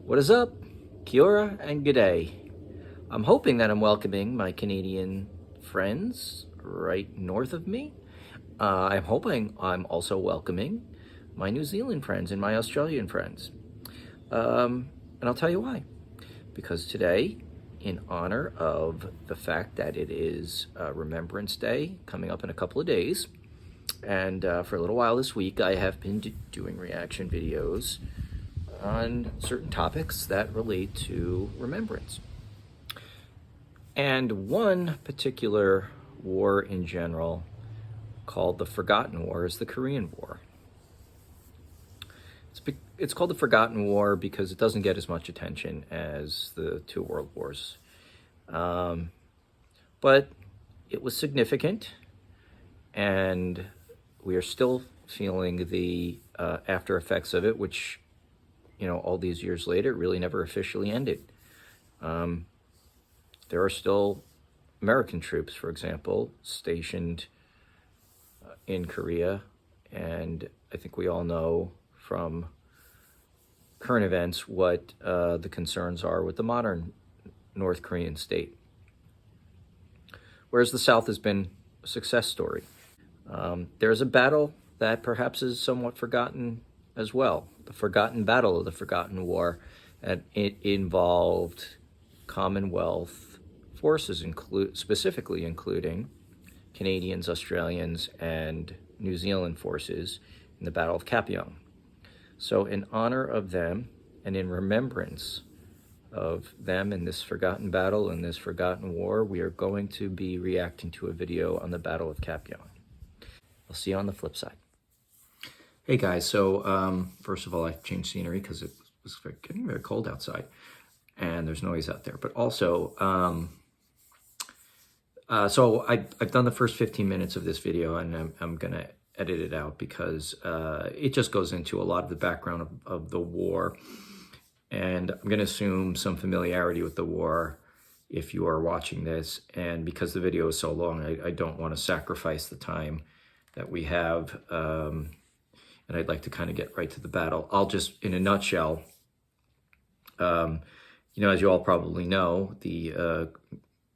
What is up? Kia ora and g'day. I'm hoping that I'm welcoming my Canadian friends right north of me. I'm hoping I'm also welcoming my New Zealand friends and my Australian friends. And I'll tell you why. Because today, in honor of the fact that it is Remembrance Day coming up in a couple of days, and for a little while this week, I have been doing reaction videos on certain topics that relate to remembrance. And one particular war in general, called the Forgotten War, is the Korean War. It's called the Forgotten War because it doesn't get as much attention as the two world wars. But it was significant, and we are still feeling the after effects of it, which, all these years later, really never officially ended. There are still American troops, for example, stationed in Korea, and I think we all know from current events what the concerns are with the modern North Korean state. Whereas the South has been a success story. There's a battle that perhaps is somewhat forgotten as well. The Forgotten Battle of the Forgotten War. And it involved Commonwealth forces, specifically including Canadians, Australians, and New Zealand forces in the Battle of Capyong. So in honor of them and in remembrance of them in this forgotten battle and this forgotten war, we are going to be reacting to a video on the Battle of Capyon. I'll see you on the flip side. Hey guys, so first of all, I changed scenery because it was getting very cold outside and there's noise out there. But also, so I've done the first 15 minutes of this video, and I'm going to edit it out because it just goes into a lot of the background of the war. And I'm going to assume some familiarity with the war if you are watching this. And because the video is so long, I don't want to sacrifice the time that we have. And I'd like to kind of get right to the battle. I'll just, in a nutshell, as you all probably know, at the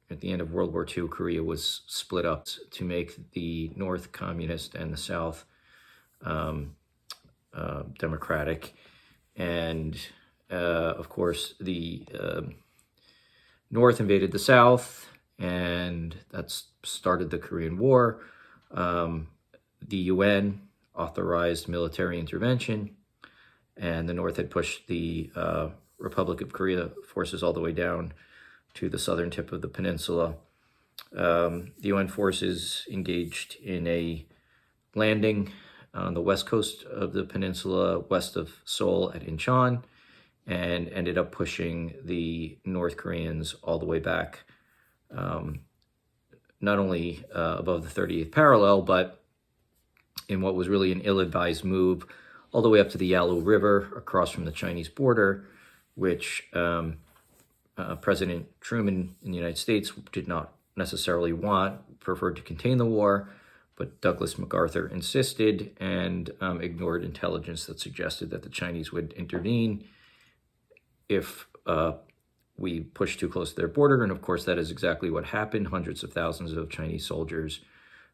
end of World War II, Korea was split up to make the North communist and the South democratic. And of course, the North invaded the South, and that started the Korean War. The UN authorized military intervention, and the North had pushed the Republic of Korea forces all the way down to the southern tip of the peninsula. The UN forces engaged in a landing on the west coast of the peninsula, west of Seoul at Incheon, and ended up pushing the North Koreans all the way back, not only above the 38th parallel, but in what was really an ill-advised move all the way up to the Yalu River across from the Chinese border, which President Truman in the United States did not necessarily want, preferred to contain the war, but Douglas MacArthur insisted and ignored intelligence that suggested that the Chinese would intervene if we pushed too close to their border. And of course, that is exactly what happened. Hundreds of thousands of Chinese soldiers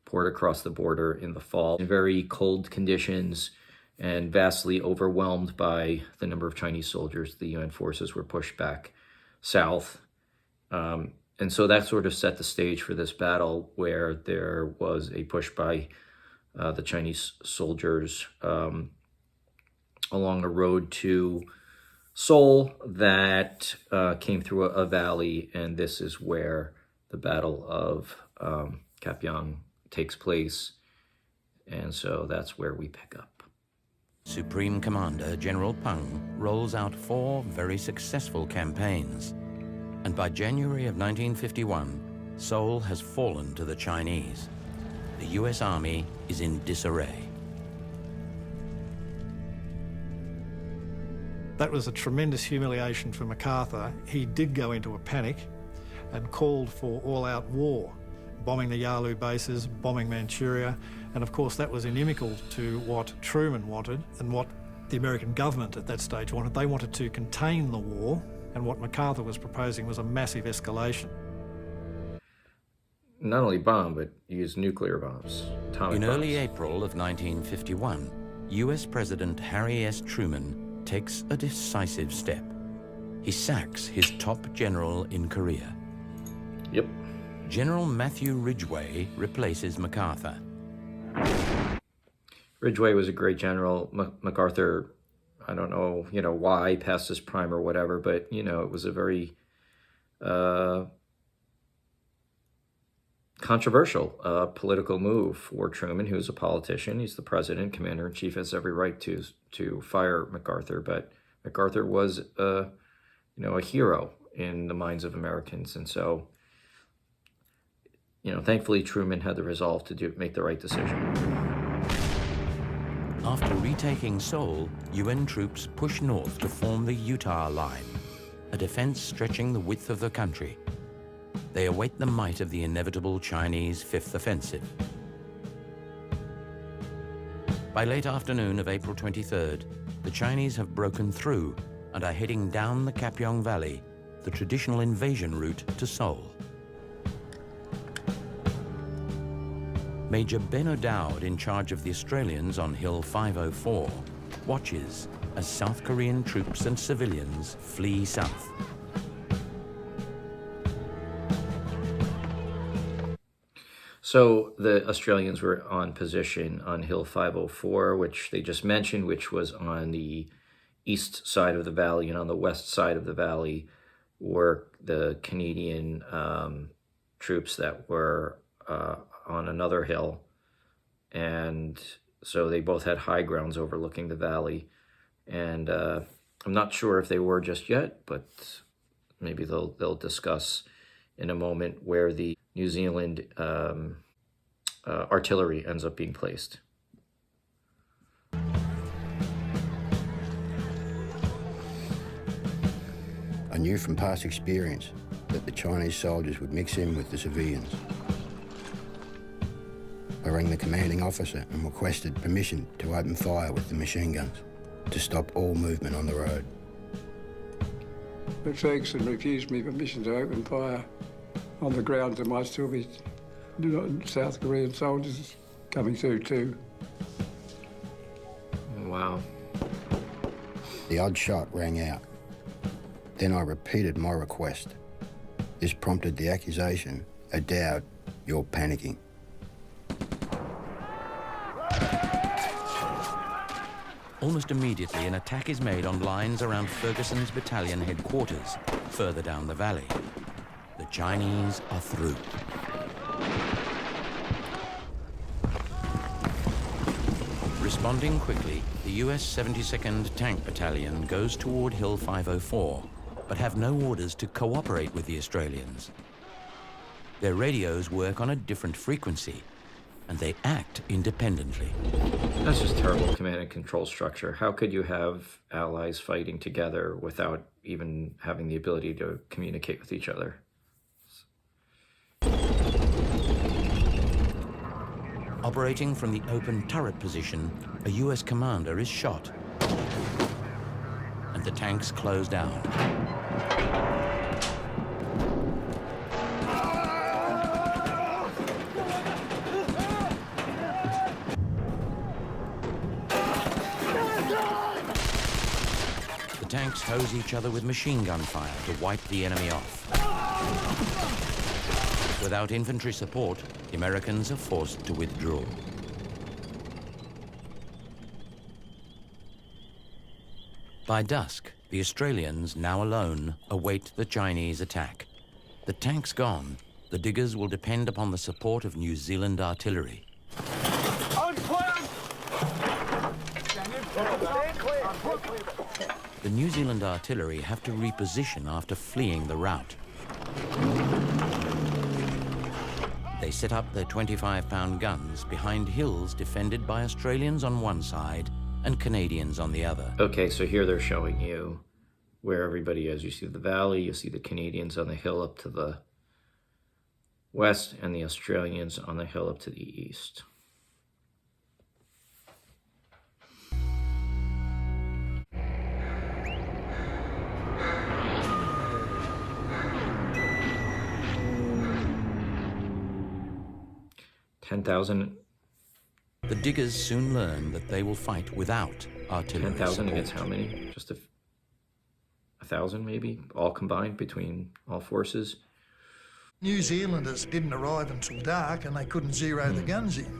poured across the border in the fall in very cold conditions, and vastly overwhelmed by the number of Chinese soldiers, the UN forces were pushed back south. And so that sort of set the stage for this battle, where there was a push by the Chinese soldiers along a road to Seoul that came through a valley, and this is where the Battle of Kapyong takes place. And so that's where we pick up. Supreme Commander General Peng rolls out 4 very successful campaigns. And by January of 1951, Seoul has fallen to the Chinese. The US Army is in disarray. That was a tremendous humiliation for MacArthur. He did go into a panic and called for all-out war, bombing the Yalu bases, bombing Manchuria, and of course that was inimical to what Truman wanted and what the American government at that stage wanted. They wanted to contain the war, and what MacArthur was proposing was a massive escalation. Not only bomb, but use nuclear bombs, atomic In bombs. early April of 1951, US President Harry S. Truman takes a decisive step. He sacks his top general in Korea. Yep. General Matthew Ridgway replaces MacArthur. Ridgway was a great general. MacArthur, I don't know, why, past his prime or whatever, but, it was a very controversial political move for Truman, who's a politician. He's the president, commander-in-chief, has every right to fire MacArthur, but MacArthur was, a hero in the minds of Americans, and so, thankfully Truman had the resolve to make the right decision. After retaking Seoul, UN troops push north to form the Utah Line, a defense stretching the width of the country. They await the might of the inevitable Chinese Fifth Offensive. By late afternoon of April 23rd, the Chinese have broken through and are heading down the Kapyong Valley, the traditional invasion route to Seoul. Major Ben O'Dowd, in charge of the Australians on Hill 504, watches as South Korean troops and civilians flee south. So the Australians were on position on Hill 504, which they just mentioned, which was on the east side of the valley, and on the west side of the valley were the Canadian troops that were on another hill. And so they both had high grounds overlooking the valley. And I'm not sure if they were just yet, but maybe they'll discuss in a moment where the New Zealand artillery ends up being placed. I knew from past experience that the Chinese soldiers would mix in with the civilians. I rang the commanding officer and requested permission to open fire with the machine guns to stop all movement on the road. But Ferguson refused me permission to open fire on the grounds there might still be South Korean soldiers coming through too. Wow. The odd shot rang out. Then I repeated my request. This prompted the accusation, "O'Dowd, you're panicking." Almost immediately, an attack is made on lines around Ferguson's battalion headquarters, further down the valley. The Chinese are through. Responding quickly, the US 72nd Tank Battalion goes toward Hill 504, but have no orders to cooperate with the Australians. Their radios work on a different frequency, and they act independently. That's just terrible command and control structure. How could you have allies fighting together without even having the ability to communicate with each other? Operating from the open turret position, a US commander is shot, and the tanks close down. The tanks hose each other with machine gun fire to wipe the enemy off. Without infantry support, the Americans are forced to withdraw. By dusk, the Australians, now alone, await the Chinese attack. The tanks gone, the diggers will depend upon the support of New Zealand artillery. The New Zealand artillery have to reposition after fleeing the rout. They set up their 25-pound guns behind hills defended by Australians on one side and Canadians on the other. Okay, so here they're showing you where everybody is. You see the valley, you see the Canadians on the hill up to the west, and the Australians on the hill up to the east. 10,000. The diggers soon learn that they will fight without artillery 10,000 support. against how many? Just 1,000 maybe, all combined between all forces. New Zealanders didn't arrive until dark and they couldn't zero the guns in.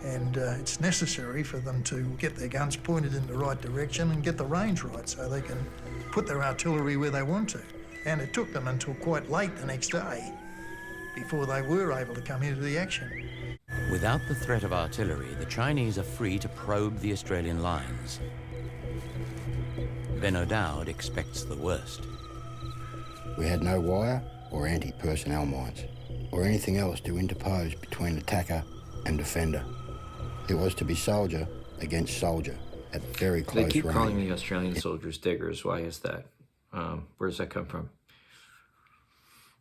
And it's necessary for them to get their guns pointed in the right direction and get the range right so they can put their artillery where they want to. And it took them until quite late the next day before they were able to come into the action. Without the threat of artillery, the Chinese are free to probe the Australian lines. Ben O'Dowd expects the worst. We had no wire or anti-personnel mines, or anything else to interpose between attacker and defender. It was to be soldier against soldier at very close They keep range. calling the Australian soldiers diggers. Why is that? Where does that come from?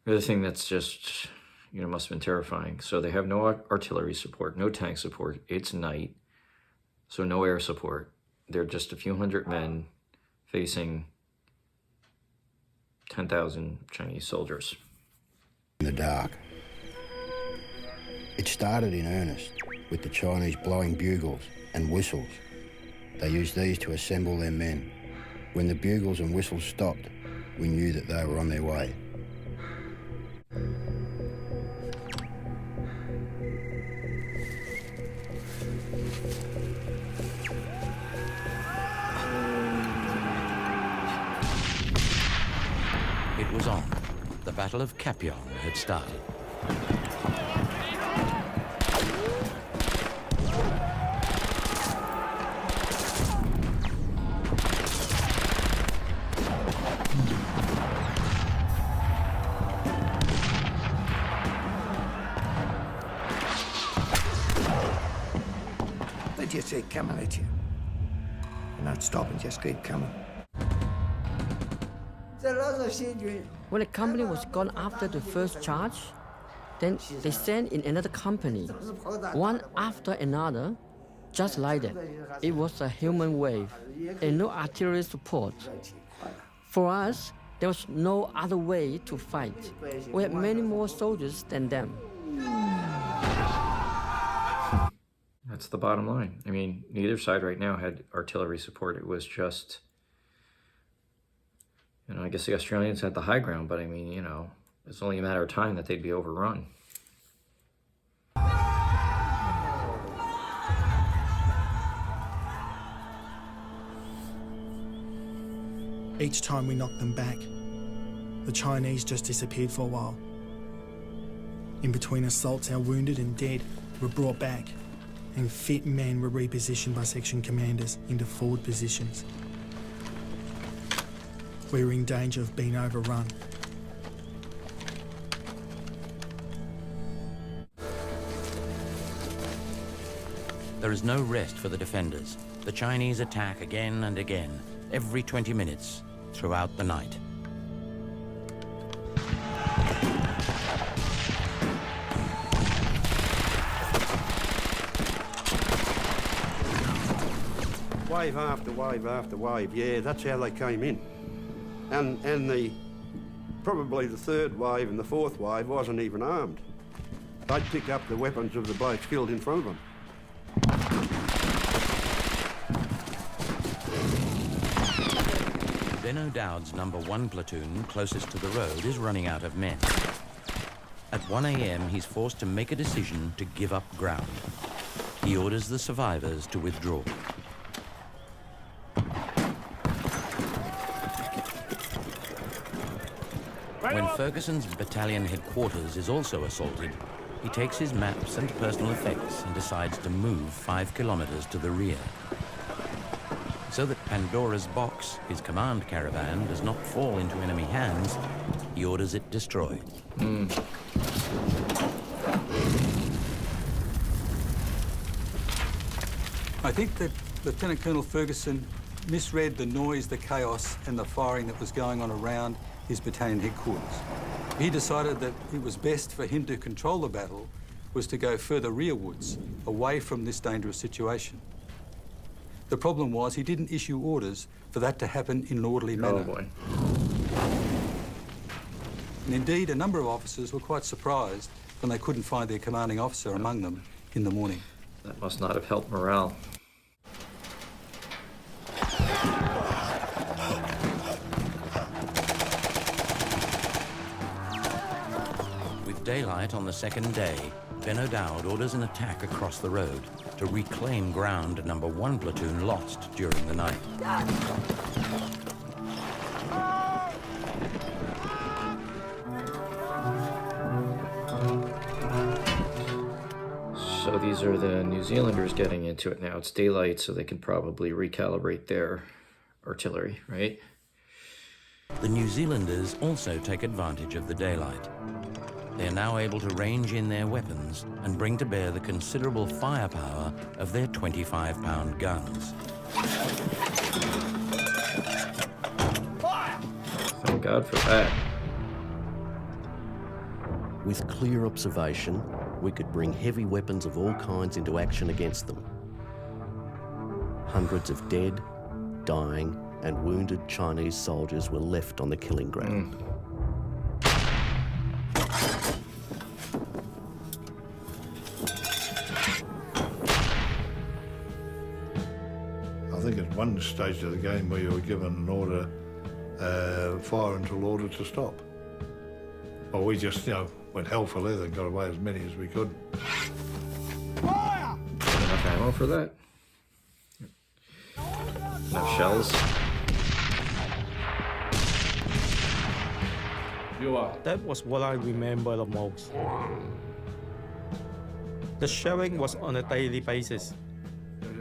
The other thing that's just, must have been terrifying. So they have no artillery support, no tank support. It's night, so no air support. They're just a few hundred men facing 10,000 Chinese soldiers. In the dark. It started in earnest with the Chinese blowing bugles and whistles. They used these to assemble their men. When the bugles and whistles stopped, we knew that they were on their way. It was on. The Battle of Capyon had started. They just say coming at you. And not stop and just keep coming. When the company was gone after the first charge, then they sent in another company, one after another, just like that. It was a human wave and no artillery support. For us, there was no other way to fight. We had many more soldiers than them. That's the bottom line. I mean, neither side right now had artillery support. It was just, I guess the Australians had the high ground, but I mean, it's only a matter of time that they'd be overrun. Each time we knocked them back, the Chinese just disappeared for a while. In between assaults, our wounded and dead were brought back, and fit men were repositioned by section commanders into forward positions. We were in danger of being overrun. There is no rest for the defenders. The Chinese attack again and again, every 20 minutes, throughout the night. Wave after wave after wave, yeah, that's how they came in. And probably the third wave and the fourth wave wasn't even armed. They'd pick up the weapons of the blokes killed in front of them. Ben O'Dowd's number 1 platoon, closest to the road, is running out of men. At 1 a.m, he's forced to make a decision to give up ground. He orders the survivors to withdraw. When Ferguson's battalion headquarters is also assaulted, he takes his maps and personal effects and decides to move 5 kilometers to the rear. So that Pandora's box, his command caravan, does not fall into enemy hands, he orders it destroyed. I think that Lieutenant Colonel Ferguson misread the noise, the chaos and the firing that was going on around his battalion headquarters. He decided that it was best for him to control the battle was to go further rearwards, away from this dangerous situation. The problem was he didn't issue orders for that to happen in an orderly manner. Oh boy. And indeed, a number of officers were quite surprised when they couldn't find their commanding officer among them in the morning. That must not have helped morale. With daylight on the second day, Ben O'Dowd orders an attack across the road to reclaim ground number 1 platoon lost during the night. So these are the New Zealanders getting into it now. It's daylight, so they can probably recalibrate their artillery, right? The New Zealanders also take advantage of the daylight. They are now able to range in their weapons and bring to bear the considerable firepower of their 25-pound guns. Thank God for that. With clear observation, we could bring heavy weapons of all kinds into action against them. Hundreds of dead, dying, and wounded Chinese soldiers were left on the killing ground. I think at one stage of the game where you were given an order, fire until ordered to stop. Well, we just, went hell for leather and got away as many as we could. Fire! Enough ammo for that? Enough shells? That was what I remember the most. The shelling was on a daily basis.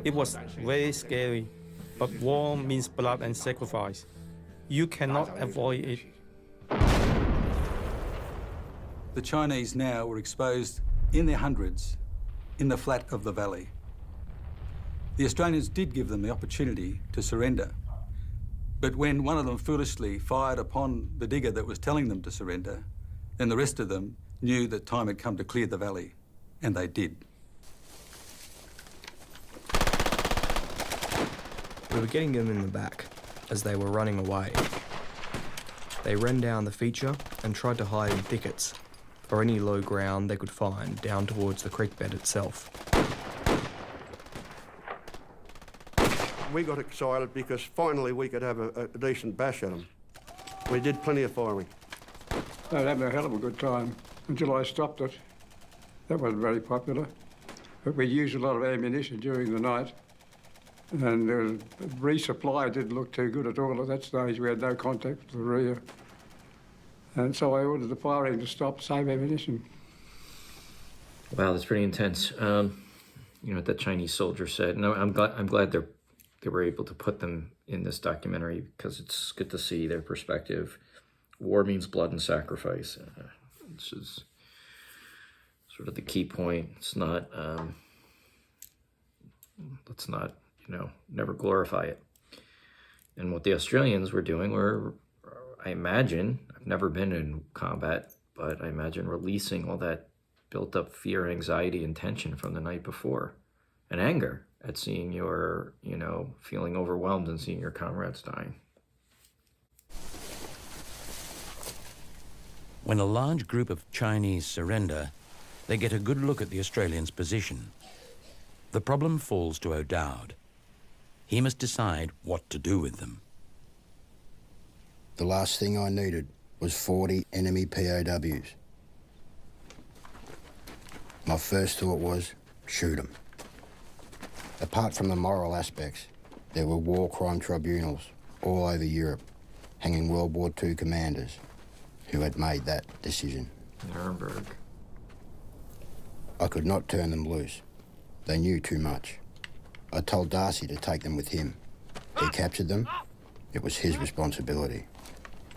It was very scary, but war means blood and sacrifice. You cannot avoid it. The Chinese now were exposed in their hundreds in the flat of the valley. The Australians did give them the opportunity to surrender, but when one of them foolishly fired upon the digger that was telling them to surrender, then the rest of them knew that time had come to clear the valley, and they did. We were getting them in the back as they were running away. They ran down the feature and tried to hide in thickets or any low ground they could find down towards the creek bed itself. We got excited because finally we could have a decent bash at them. We did plenty of firing. They were having a hell of a good time until I stopped it. That wasn't very popular. But we used a lot of ammunition during the night, and the resupply didn't look too good at all at that stage. We had no contact with the rear. And so I ordered the firing to stop, save ammunition. Wow, that's pretty intense. What that Chinese soldier said. No, I'm glad they were able to put them in this documentary because it's good to see their perspective. War means blood and sacrifice. This is sort of the key point. It's not. Let's not, never glorify it. And what the Australians were doing were, I imagine, I've never been in combat, but I imagine releasing all that built up fear, anxiety, and tension from the night before, and anger at seeing your, feeling overwhelmed and seeing your comrades dying. When a large group of Chinese surrender, they get a good look at the Australians' position. The problem falls to O'Dowd. He must decide what to do with them. The last thing I needed was 40 enemy POWs. My first thought was, shoot them. Apart from the moral aspects, there were war crime tribunals all over Europe, hanging World War II commanders who had made that decision. Nuremberg. I could not turn them loose. They knew too much. I told Darcy to take them with him. He captured them. It was his responsibility.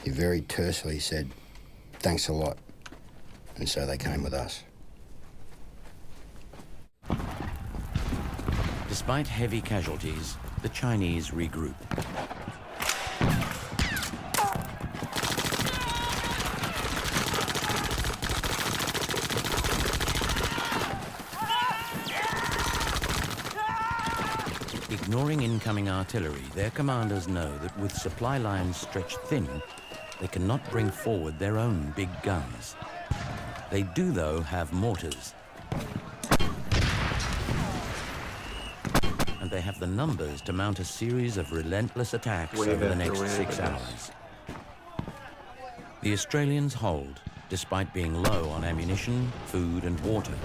He very tersely said, "Thanks a lot." And so they came with us. Despite heavy casualties, the Chinese regroup. Ignoring incoming artillery, their commanders know that with supply lines stretched thin, they cannot bring forward their own big guns. They do, though, have mortars. And they have the numbers to mount a series of relentless attacks over the next 6 hours. The Australians hold, despite being low on ammunition, food and water.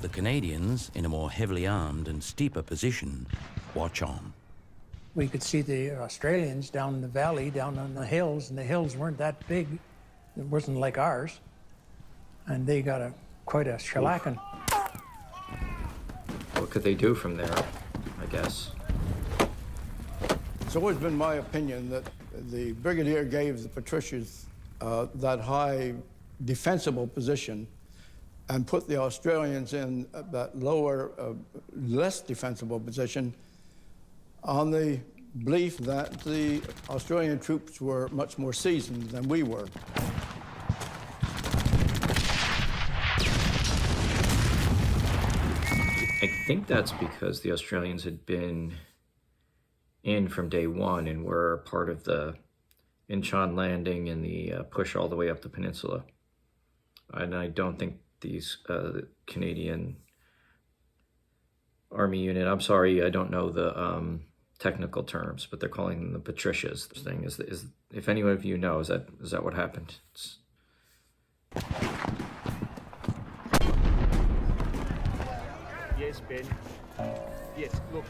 The Canadians, in a more heavily armed and steeper position, watch on. We could see the Australians down in the valley, down on the hills, and the hills weren't that big. It wasn't like ours. And they got quite a shellacking. What could they do from there, I guess? It's always been my opinion that the brigadier gave the Patricians that high defensible position and put the Australians in that lower, less defensible position on the belief that the Australian troops were much more seasoned than we were. I think that's because the Australians had been in from day one and were part of the Incheon landing and the push all the way up the peninsula. And I don't think these Canadian Army unit, I'm sorry, I don't know the technical terms, but they're calling them the Patricias. This thing is if anyone of you know, is that what happened? Yes, Ben. Yes, look.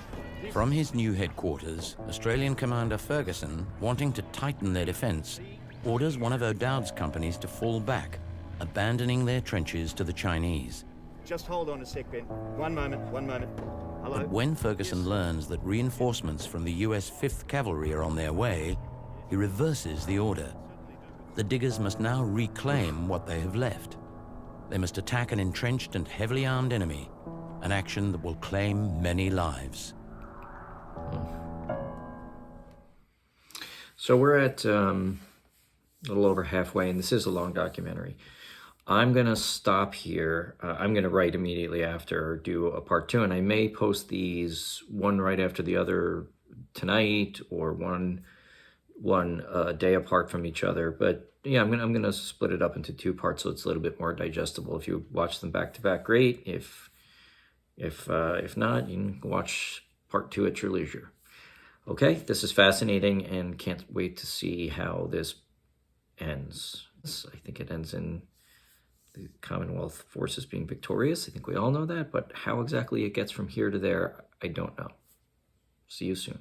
From his new headquarters, Australian Commander Ferguson, wanting to tighten their defence, orders one of O'Dowd's companies to fall back, abandoning their trenches to the Chinese. Just hold on a sec, Ben. One moment. Hello? But when Ferguson learns that reinforcements from the US 5th Cavalry are on their way, he reverses the order. The diggers must now reclaim what they have left. They must attack an entrenched and heavily armed enemy, an action that will claim many lives. So we're at a little over halfway, and this is a long documentary. I'm going to stop here. I'm going to write immediately after, do a part 2, and I may post these one right after the other tonight, or one day apart from each other. But yeah, I'm going to split it up into 2 parts so it's a little bit more digestible. If you watch them back to back, great. If not, you can watch part 2 at your leisure. Okay, this is fascinating and can't wait to see how this ends. I think it ends in the Commonwealth forces being victorious. I think we all know that, but how exactly it gets from here to there, I don't know. See you soon.